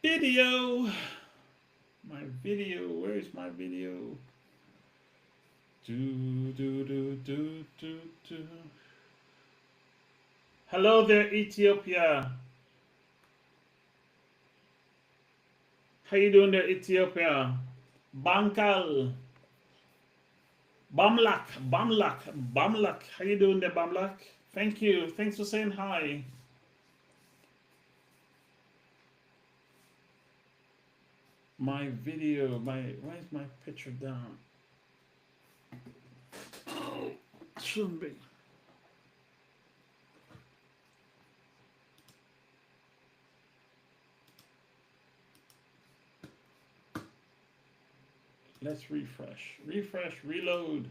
video. My video. Where's my video? Do do do do do do. Hello there, Ethiopia. How you doing there, Ethiopia? Bankal. Bamlak. Bamlak. Bamlak. How you doing there, Bamlak? Thank you. Thanks for saying hi. My video. Why is my picture down? Oh, shouldn't be. Let's refresh. Refresh, reload.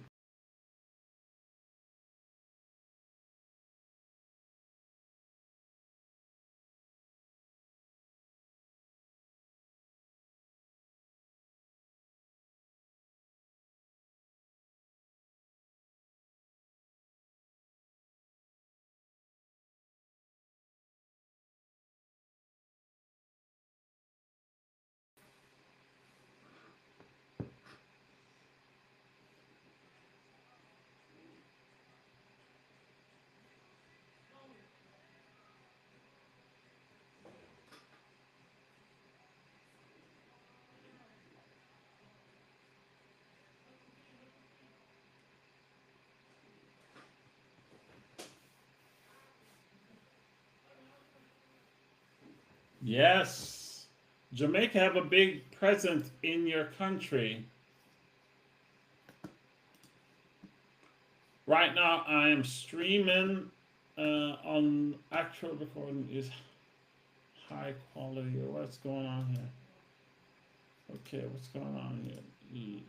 Yes. Jamaica have a big presence in your country. Right now I am streaming on actual recording is high quality or what's going on here? Okay, what's going on here?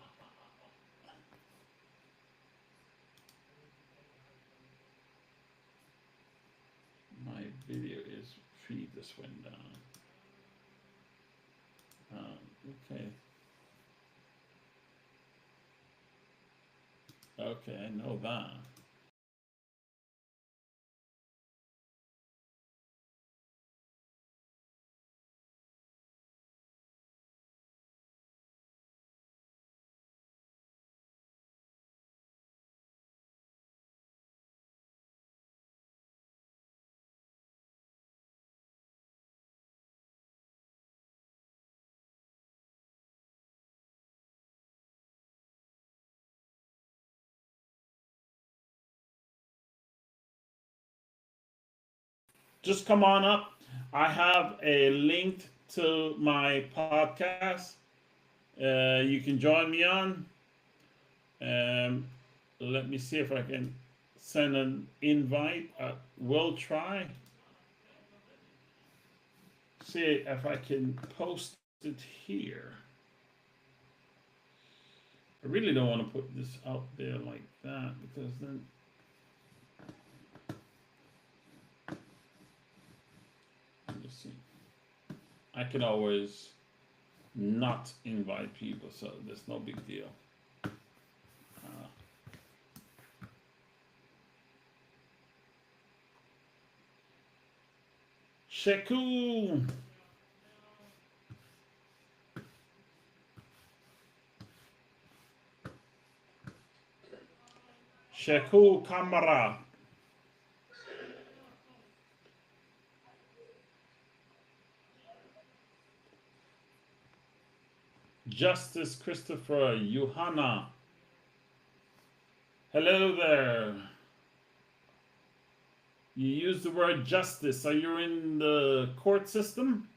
My video is feed this one down. Okay. Okay, I know that. Just come on up. I have a link to my podcast. You can join me on. Um, Let me see if I can send an invite. We'll try. See if I can post it here. I really don't want to put this out there like that because then let me see. I can always not invite people, so there's no big deal. Uh, Sheku, Sheku Kamara, Justice Christopher, Johanna. Hello there. You use the word justice. Are you in the court system?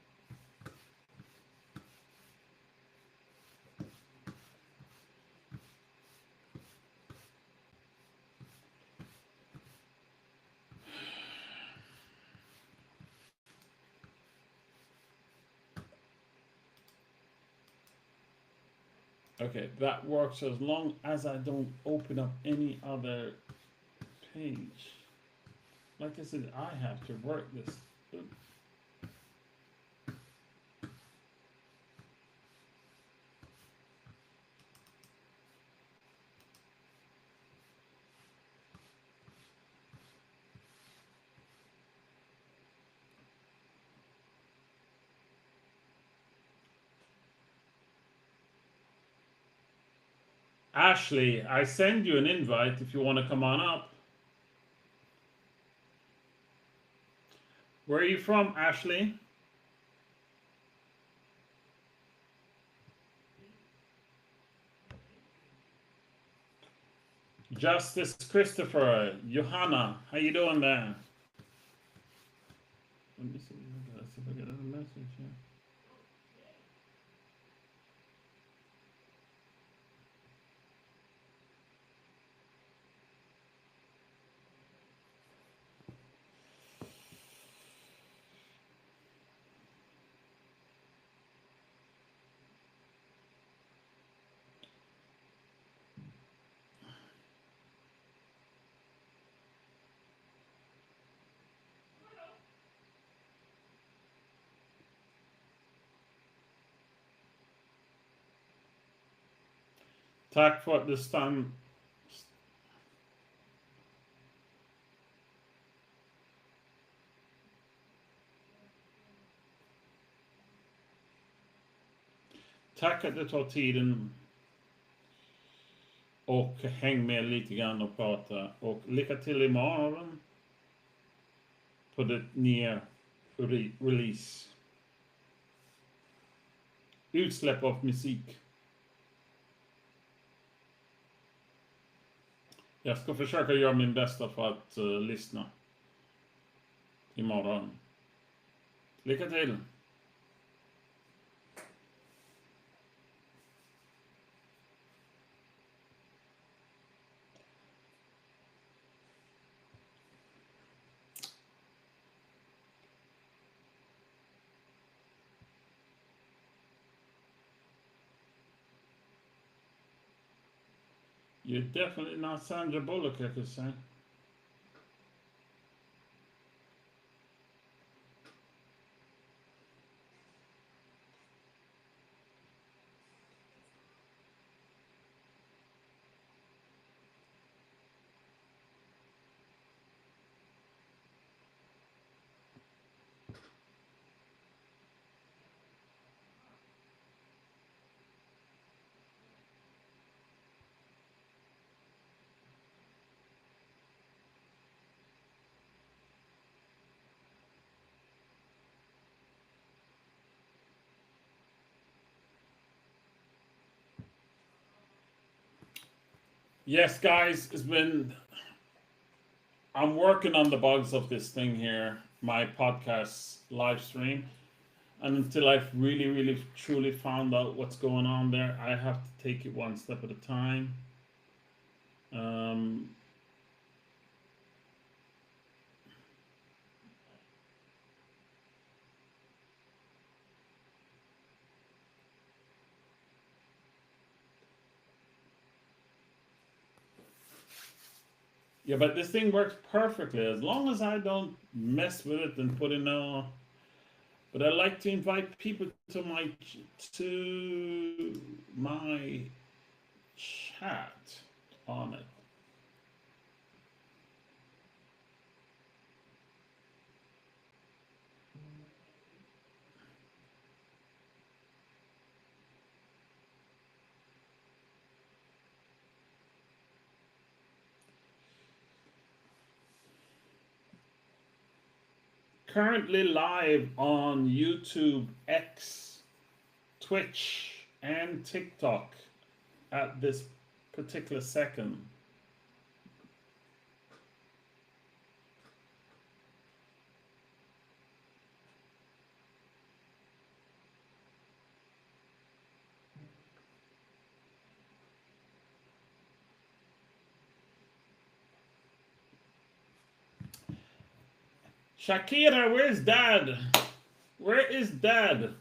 Okay, that works as long as I don't open up any other page. Like I said, I have to work this. Ashley, I send you an invite if you want to come on up. Where are you from, Ashley? Justice Christopher, Johanna, how you doing there? Let me see. Let's see if I get a message here. Tack for this time. Tack att du tar tiden och häng med lite grann och prata. Och lycka till imorgon på det nya release. Utsläpp av musik. Jag ska försöka göra min bästa för att lyssna imorgon. Lycka till! You're definitely not Sandra Bullock, I could say. Yes, guys, I'm working on the bugs of this thing here, my podcast live stream. And until I've really, really, truly found out what's going on there, I have to take it one step at a time. Um, yeah, but this thing works perfectly as long as I don't mess with it and put in a. But I like to invite people to my chat on it. Currently live on YouTube, X, Twitch, and TikTok at this particular second. Shakira, where's Dad? Where is Dad?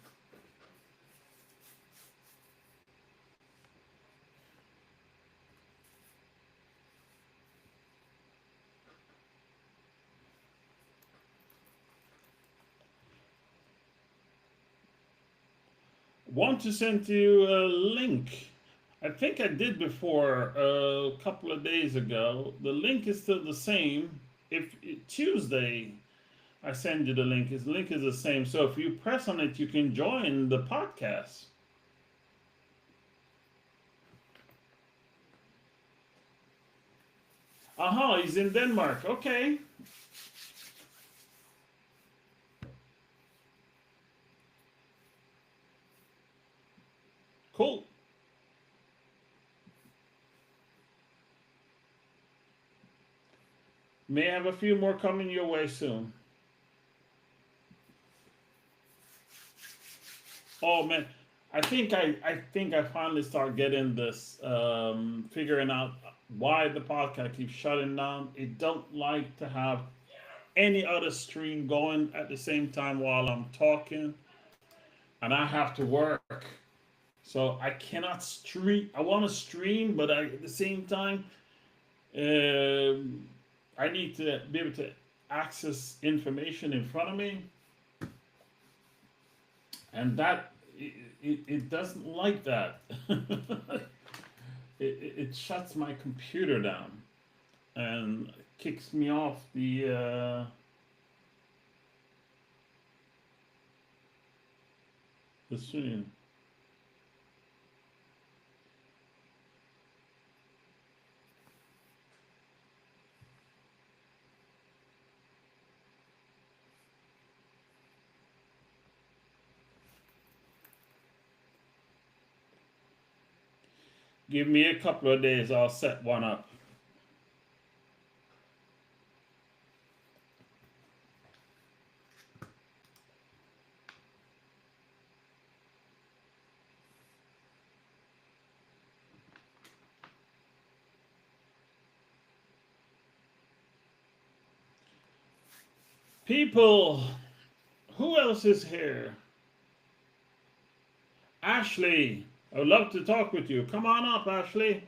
Want to send you a link. I think I did before a couple of days ago. The link is still the same. If Tuesday I send you the link, the link is the same. So if you press on it, you can join the podcast. Uh-huh, he's in Denmark. Okay. Cool. May have a few more coming your way soon. Oh man, I think I finally start getting this, figuring out why the podcast keeps shutting down. It don't like to have any other stream going at the same time while I'm talking, and I have to work, so I cannot stream. I want to stream, but at the same time, um, I need to be able to access information in front of me, and that it doesn't like that. It shuts my computer down and kicks me off the stream. Give me a couple of days, I'll set one up. People, who else is here? Ashley, I would love to talk with you. Come on up, Ashley.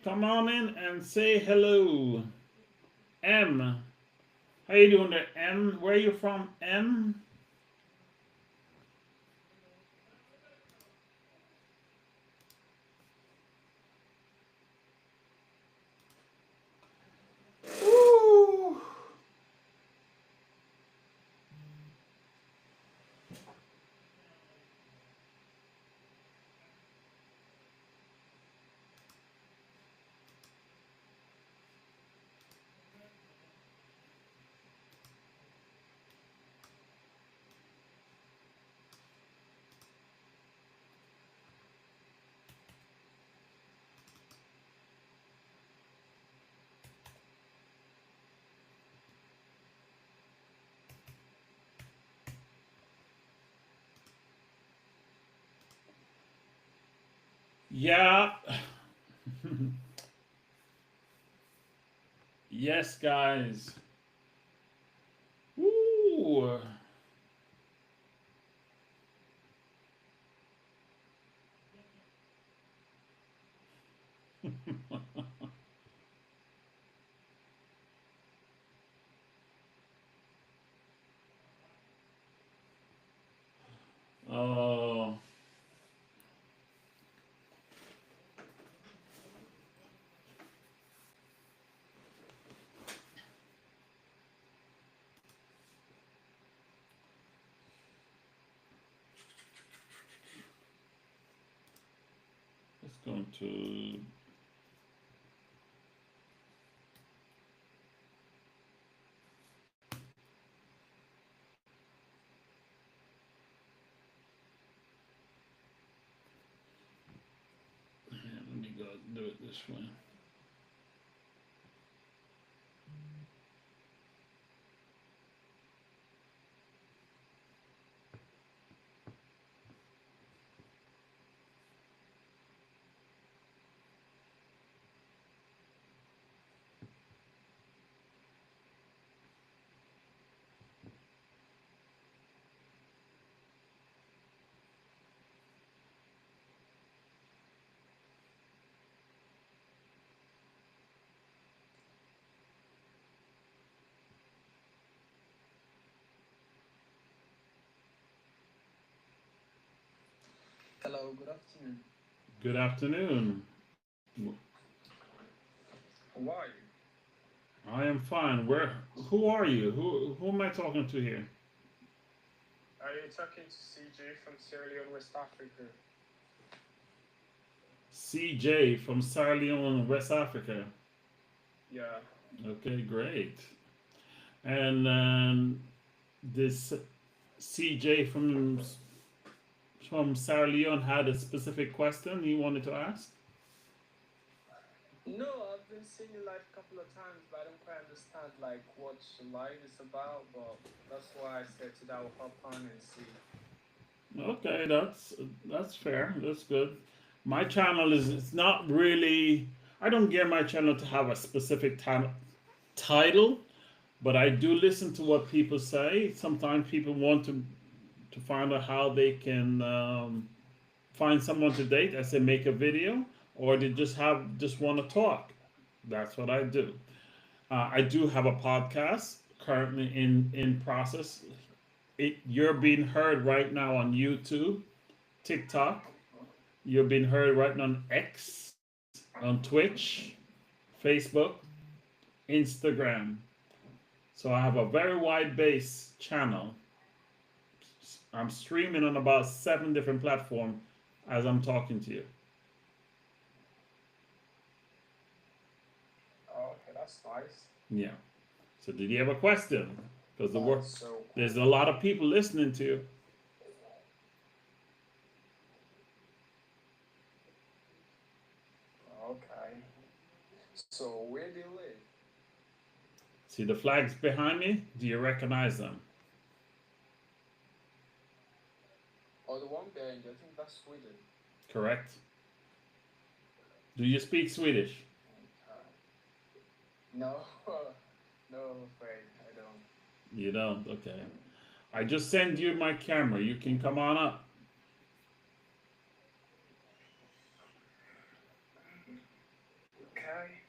Come on in and say hello. M, how you doing there, M? Where are you from, M? Ooh. Yeah. Yes, guys. Ooh. Oh, it's going to. Let me go do it this way. Hello, good afternoon. Good afternoon. How are you? I am fine. Where? Who are you? Who am I talking to here? Are you talking to CJ from Sierra Leone, West Africa? CJ from Sierra Leone, West Africa. Yeah. Okay, great. And this CJ from Sierra Leone had a specific question he wanted to ask. No, I've been seeing you live a couple of times, but I don't quite understand like what your live is about. But that's why I said today I'll hop on and see. Okay, that's fair. That's good. My channel is it's not really. I don't gear my channel to have a specific title, but I do listen to what people say. Sometimes people want to find out how they can find someone to date. I say make a video, or they just want to talk. That's what I do. I do have a podcast currently in process. You're being heard right now on YouTube, TikTok. You're being heard right now on X, on Twitch, Facebook, Instagram. So I have a very wide base channel. I'm streaming on about 7 different platforms as I'm talking to you. Oh, okay, that's nice. Yeah. So did you have a question? Because That's so there's cool. a lot of people listening to you. Okay. So where do you live? See the flags behind me? Do you recognize them? Oh, the one behind you. I think that's Sweden. Correct. Do you speak Swedish? Okay. No, no, I'm afraid I don't. You don't? Okay. I just send you my camera. You can come on up. Okay.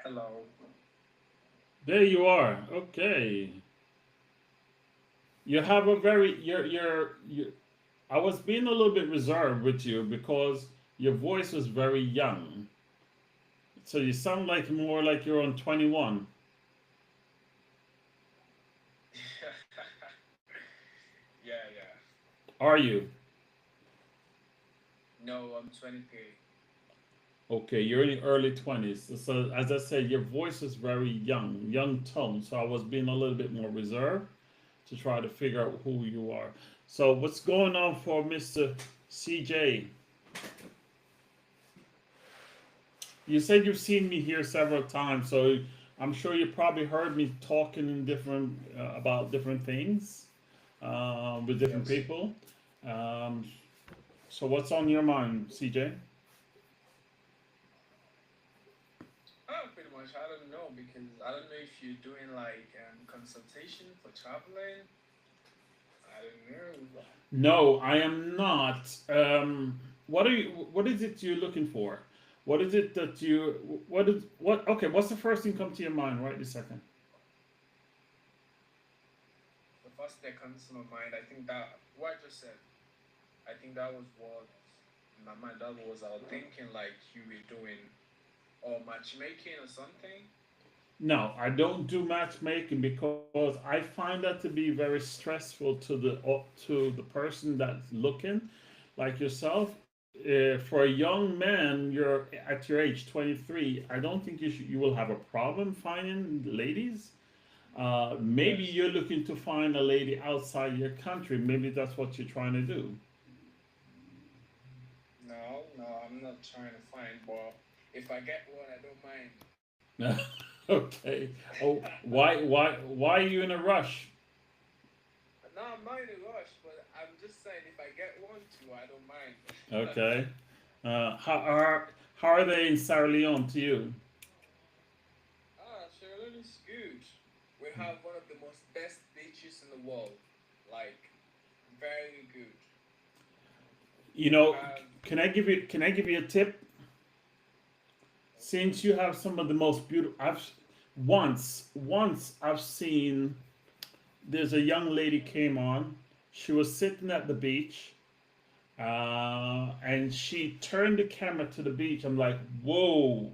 Hello. There you are. Okay. You have a very you I was being a little bit reserved with you because your voice was very young. So you sound like more like you're on 21. Yeah, yeah. Are you? No, I'm 23. Okay, you're in your early 20s. So as I said, your voice is very young tone. So I was being a little bit more reserved to try to figure out who you are. So what's going on for Mr. CJ? You said you've seen me here several times, so I'm sure you probably heard me talking in different about different things with different Yes. people. Um, so what's on your mind, CJ? Oh, pretty much. I don't know because I don't know if you're doing like consultation for traveling. I don't know. No, I am not. What are you? What is it you're looking for? What is it that you? What is what? Okay, what's the first thing come to your mind right this second? The first thing that comes to my mind, I think that what I just said. I think that was what in my mind. That was I was thinking like you were doing or matchmaking or something. No, I don't do matchmaking because I find that to be very stressful to the person that's looking, like yourself. For a young man, you're at your age 23. I don't think you will have a problem finding ladies. Maybe Yes. you're looking to find a lady outside your country. Maybe that's what you're trying to do. No, no, I'm not trying to find, but if I get one, I don't mind. Okay. Oh, why are you in a rush? No, I'm not in a rush, but I'm just saying if I get one too, I don't mind. Okay. How are they in Sierra Leone to you? Ah, Sierra Leone is good. We have one of the most best beaches in the world. Like, very good. You We know, have, can I give you a tip? okay, Since you have some of the most beautiful, once I've seen there's a young lady came on. She was sitting at the beach, and she turned the camera to the beach. I'm like, whoa!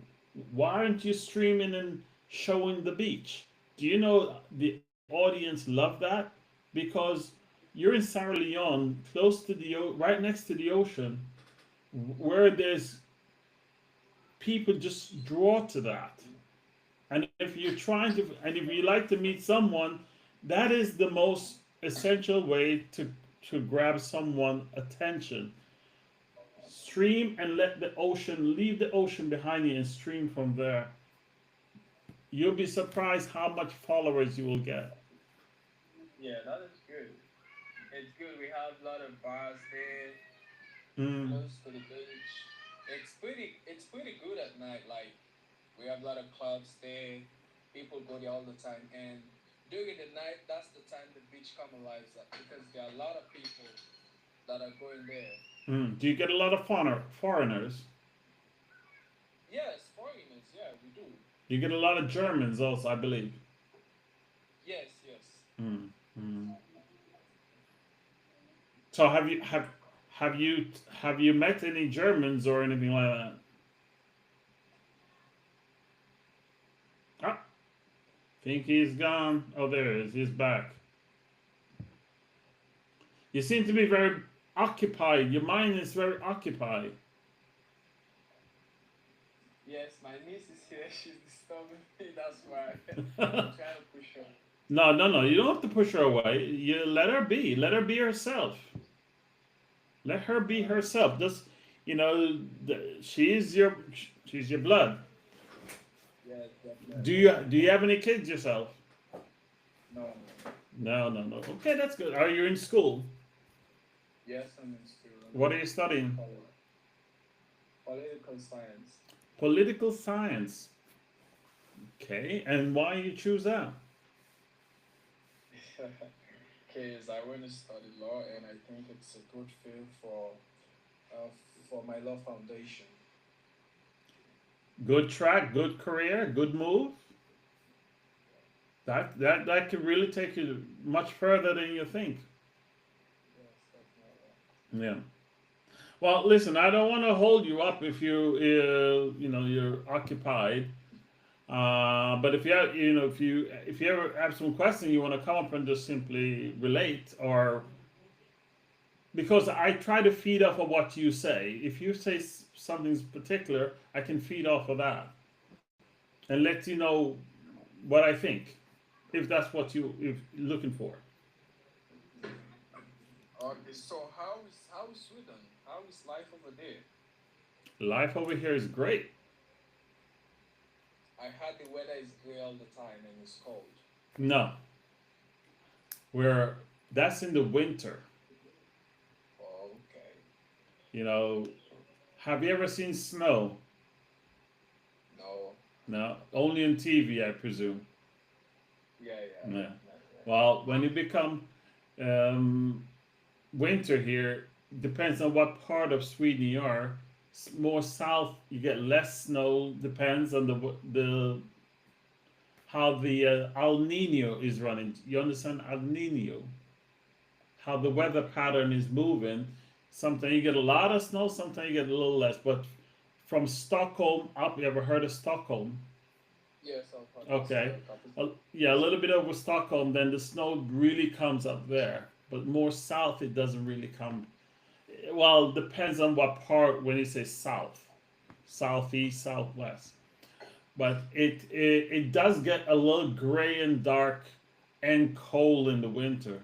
Why aren't you streaming and showing the beach? Do you know the audience love that because you're in Sierra Leone, close to right next to the ocean, where there's people just draw to that. And if you're trying to, and if you like to meet someone, that is the most essential way to grab someone attention. Stream and let the ocean, leave the ocean behind you and stream from there. You'll be surprised how much followers you will get. Yeah, that is good. It's good. We have a lot of bars there, Mm, close to the beach. It's pretty good at night. Like we have a lot of clubs there. People go there all the time, and during the night, that's the time the beach come alive because there are a lot of people that are going there. mm. Do you get a lot of foreigners? Yes, foreigners. Yeah, we do. You get a lot of Germans also, I believe. Yes, yes. Mm, mm. So have you have you met any Germans or anything like that? Ah, think he's gone. Oh, there he is. He's back. You seem to be very occupied. Your mind is very occupied. Yes, my niece is here. She's disturbing me. That's why I'm No, trying to push her. no, no. You don't have to push her away. You let her be. Let her be herself. Let her be Uh, herself. Just you know, she's your blood. yes, Do definitely. you have any kids yourself? No. No, no, no. Okay, that's good. Are you in school? Yes, I'm in school. I'm What are in you studying? political science. Political science. Okay, and why you choose that? Because I want to study law, and I think it's a good field uh, for my law foundation. Good track, good career, good move. That could really take you much further than you think. Yes, definitely. Yeah. Well, listen, I don't want to hold you up if you're occupied. But if you have, if you ever have some question, you want to come up and just simply relate, or because I try to feed off of what you say. If you say something's particular, I can feed off of that and let you know what I think, if that's what you're looking for. Okay, so how is Sweden? How is life over there? Life over here is great. I heard the weather is gray all the time and it's cold. No, we're that's in the winter. Oh, okay. You know, have you ever seen snow? No. No, only on TV, I presume. Yeah, yeah, Yeah. definitely. Well, when it become um, winter here, depends on what part of Sweden you are. More south, you get less snow. Depends on the how the El Nino is running. You understand El Nino? How the weather pattern is moving. Sometimes you get a lot of snow, sometimes you get a little less. But from Stockholm up, you ever heard of Stockholm? Yes, I've heard this Okay. capital. Yeah, a little bit over Stockholm, then the snow really comes up there. But more south, it doesn't really come. Well, depends on what part when you say south, southeast, southwest. But it does get a little gray and dark and cold in the winter.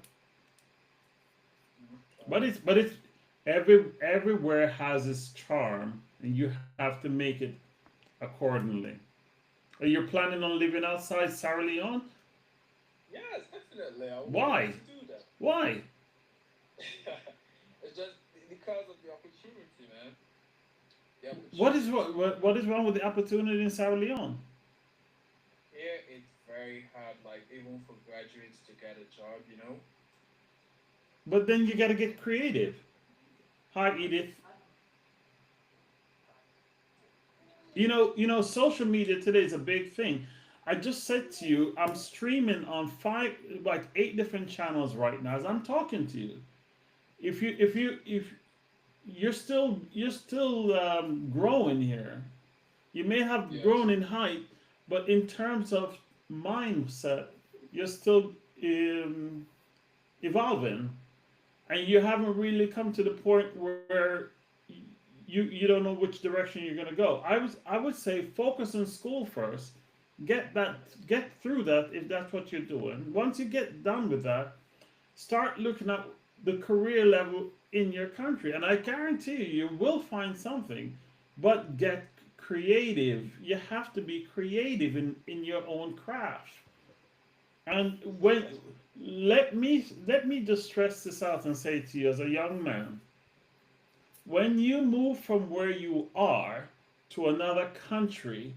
But it's everywhere has its charm, and you have to make it accordingly. Are you planning on living outside Sierra Leone? Yes, definitely. I would love Why? to do that. Why? It's just because of the opportunity, man. The What is opportunity. what is wrong with the opportunity in Sierra Leone? Here, it's very hard, like even for graduates to get a job, you know? But then you got to get creative. Hi, Edith. Social media today is a big thing. I just said to you, I'm streaming on like eight different channels right now as I'm talking to you. If you're still growing here. You may have Yes. grown in height, but in terms of mindset, you're still um, evolving. and you haven't really come to the point where you don't know which direction you're going to go. I would say focus on school first. Get through that if that's what you're doing. Once you get done with that, start looking at the career level in your country, and I guarantee you will find something. But get creative. You have to be creative in your own craft. And when let me just stress this out and say to you as a young man, when you move from where you are to another country,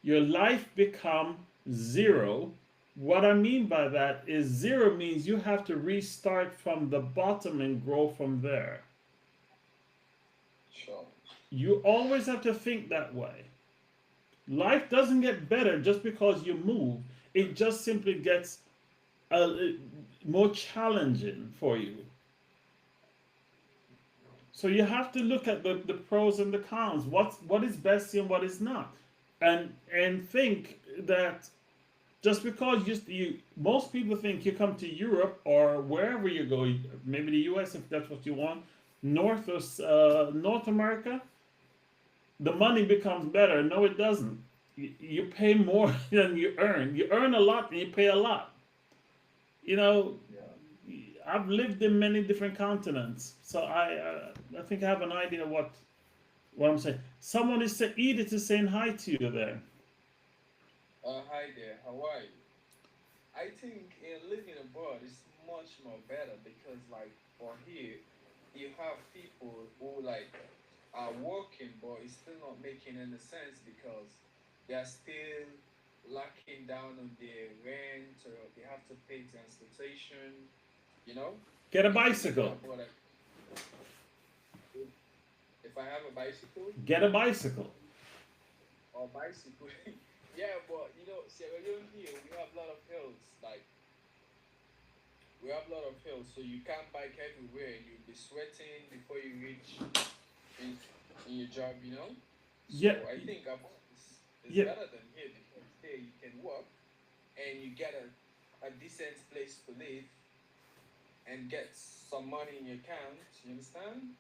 your life become zero. What I mean by that is zero means you have to restart from the bottom and grow from there. Sure. You always have to think that way. Life doesn't get better just because you move. It just simply gets more challenging for you. So you have to look at the pros and the cons. What is best and what is not, and think that just because most people think you come to Europe or wherever you go, maybe the U.S. if that's what you want, North America, the money becomes better. No, it doesn't. You pay more than you earn. You earn a lot and you pay a lot. You know, Yeah. I've lived in many different continents, so I think I have an idea what I'm saying. Someone is Edith is saying hi to you there. Hi there. How are you? I think living abroad is much more better because, like, for here, you have people who like are working, but it's still not making any sense because they are still locking down on their rent or they have to pay transportation. You know, Get a if you're living bicycle. abroad, like, if, if I have a bicycle Get a bicycle. or bicycle, yeah, but Sierra Leone here we have a lot of hills. Like we have a lot of hills, so you can't bike everywhere. You'll be sweating before you reach in, in your job. Yeah, So I think abroad is yeah. better than here because there you can work and you get a decent place to live and get some money in your account. You understand?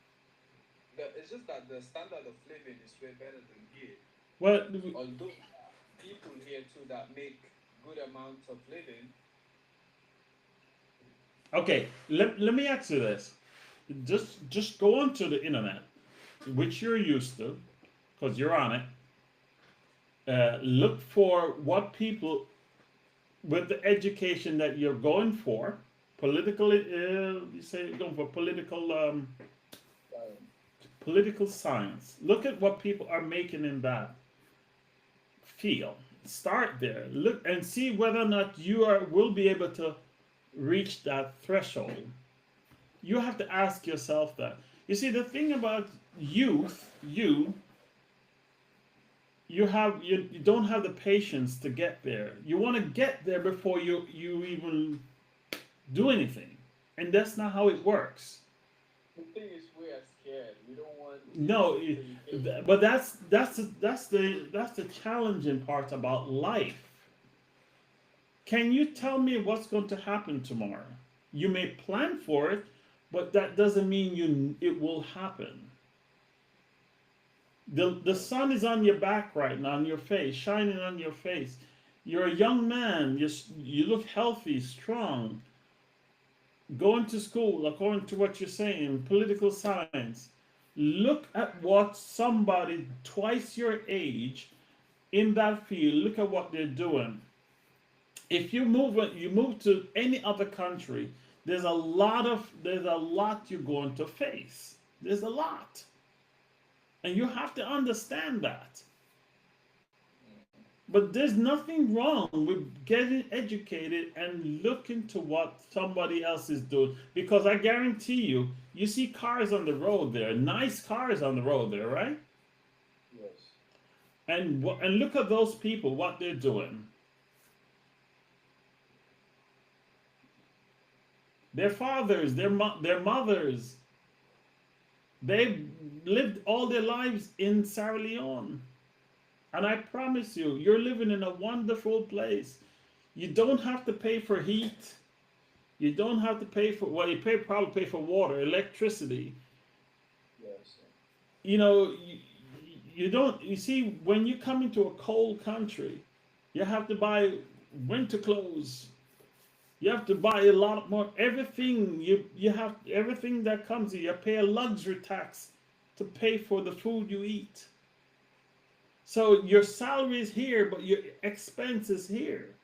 It's just that the standard of living is way better than here. Well, Although people here too that make good amounts of living. okay. Let me ask you this. Just go onto the internet, which you're used to, because you're on it. Look for what people with the education that you're going for, you say you're going for Um, political science. Look at what people are making in that field. Start there. Look and see whether or not you will be able to reach that threshold. You have to ask yourself that. You see, the thing about youth, you don't have the patience to get there. You want to get there before you even do anything, and that's not how it works. the thing is, we are scared. We don't want to No, wait till you get there. but that's the challenging part about life. Can you tell me what's going to happen tomorrow? You may plan for it, but that doesn't mean it will happen. The sun is on your back right now, on your face, shining on your face. You're a young man. You look healthy, strong. Going to school, according to what you're saying, political science. Look at what somebody twice your age in that field. Look at what they're doing. If you move to any other country, there's a lot you're going to face. There's a lot, and you have to understand that. But there's nothing wrong with getting educated and looking to what somebody else is doing, because I guarantee you see cars on the road there, nice cars on the road there, right? Yes. And look at those people, what they're doing. Their fathers, their mothers, they've lived all their lives in Sierra Leone. And I promise you're living in a wonderful place. You don't have to pay for heat. You don't have to pay for, well, you probably pay for water, electricity. Yes. You know, you don't, you see, when you come into a cold country, you have to buy winter clothes. You have to buy a lot more, everything, you have, everything that comes, you pay a luxury tax to pay for the food you eat. So your salary is here, but your expense is here,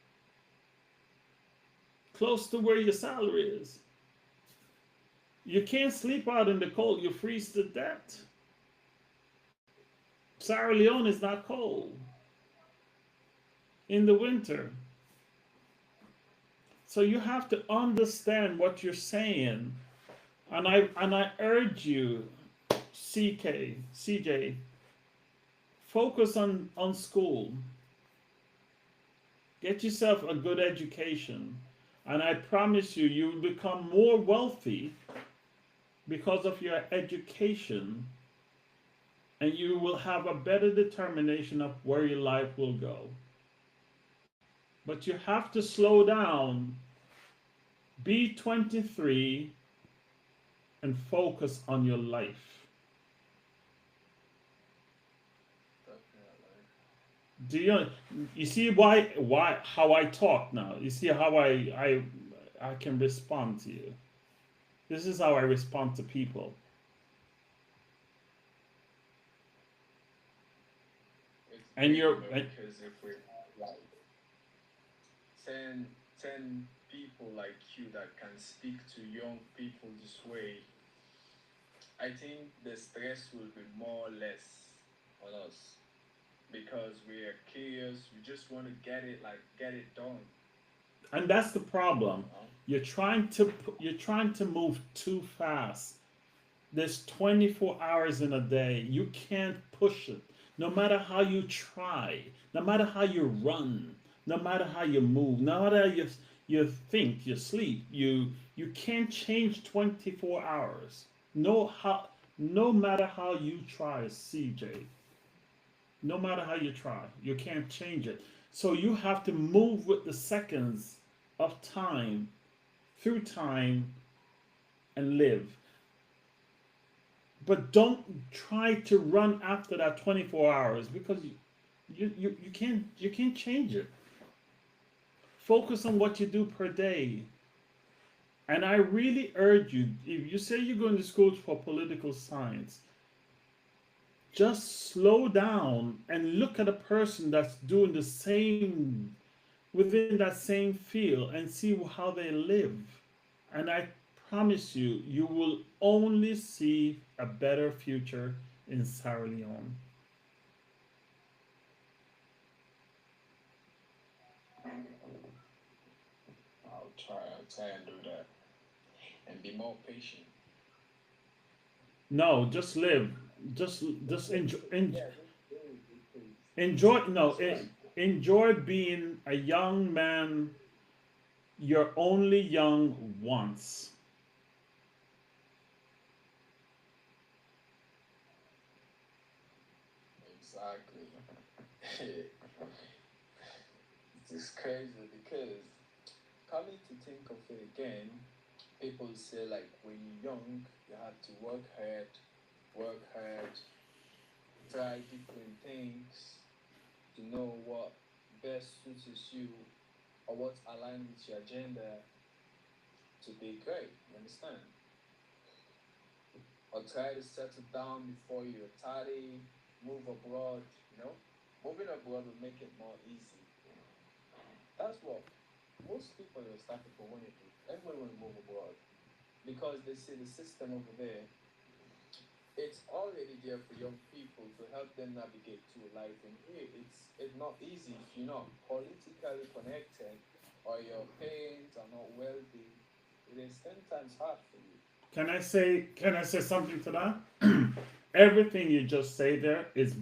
close to where your salary is. You can't sleep out in the cold, you freeze to death. Sierra Leone is not cold in the winter. So you have to understand what you're saying. And I urge you, CJ, focus on school. Get yourself a good education. And I promise you, you will become more wealthy because of your education, and you will have a better determination of where your life will go. But you have to slow down, be 23, and focus on your life. Definitely. Do you see why how I talk now? You see how I can respond to you. This is how I respond to people. It's And great, you're because if we have like 10, 10 people like you that can speak to young people this way, I think the stress will be more or less on us, because we are curious. We just want to get it done. and that's the problem. Huh? You're trying to move too fast. There's 24 hours in a day. You can't push it. No matter how you try, no matter how you run, no matter how you move, no matter how you think, you sleep, you can't change 24 hours. No matter how you try, CJ. No matter how you try, you can't change it. So you have to move with the seconds of time, through time, and live. But don't try to run after that 24 hours, because you can't change it. Focus on what you do per day. And I really urge you, if you say you're going to school for political science, just slow down and look at a person that's doing the same, within that same field, and see how they live. And I promise you, you will only see a better future in Sierra Leone. I'll try and do that, and be more patient. No, just live. Just Yeah, just do it, because enjoy. No, it's like, enjoy being a young man. You're only young once. exactly. It's crazy, because coming to think of it again, people say like when you're young, you have to work hard, try different things to know what best suits you, or what's aligned with your agenda to be great. You understand? Or try to settle down before you're 30, move abroad, you know? Moving abroad will make it more easy. That's what most people in West Africa want to do. Everybody want to move abroad, because they see the system over there. It's already there for young people to help them navigate through life. And here, it's not easy if you're not politically connected, or your parents are not wealthy. It is 10 times hard for you. Can I say something to that? Everything you just say there is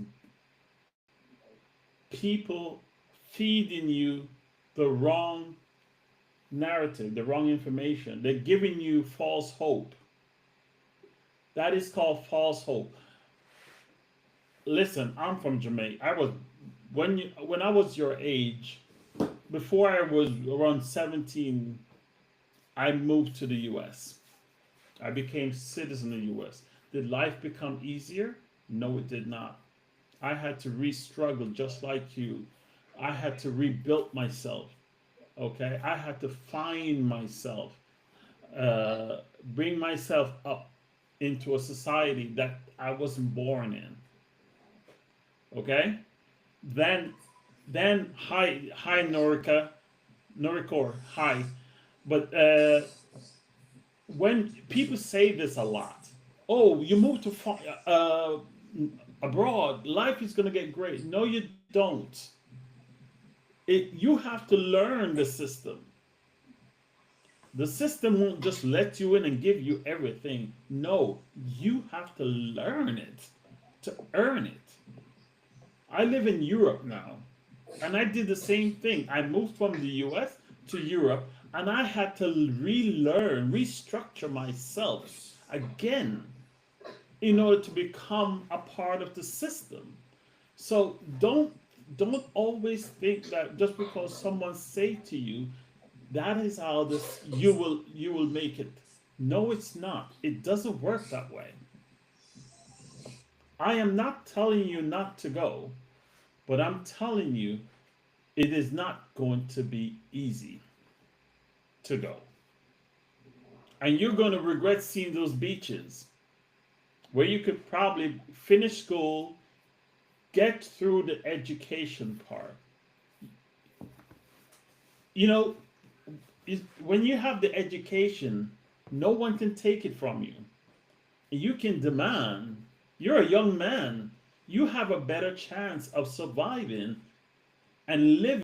people feeding you the wrong narrative, the wrong information. They're giving you false hope. That is called false hope. Listen, I'm from Jamaica. When I was your age, before I was around 17, I moved to the US. I became citizen of the US. Did life become easier? No, it did not. I had to re-struggle just like you. I had to rebuild myself. Okay, I had to find myself, uh, bring myself up into a society that I wasn't born in. Okay, then hi Noricor, hi. But when people say this a lot, oh, you move to abroad, life is gonna get great. No, you don't. You have to learn the system. The system won't just let you in and give you everything. No, you have to learn it to earn it. I live in Europe now, and I did the same thing. I moved from the US to Europe, and I had to relearn, restructure myself again in order to become a part of the system. So don't always think that just because someone say to you that is how this you will make it. No, it's not. It doesn't work that way. I am not telling you not to go, but I'm telling you it is not going to be easy to go. And you're going to regret seeing those beaches where you could probably finish school, get through the education part. You know, when you have the education, no one can take it from you. You can demand, you're a young man, you have a better chance of surviving and living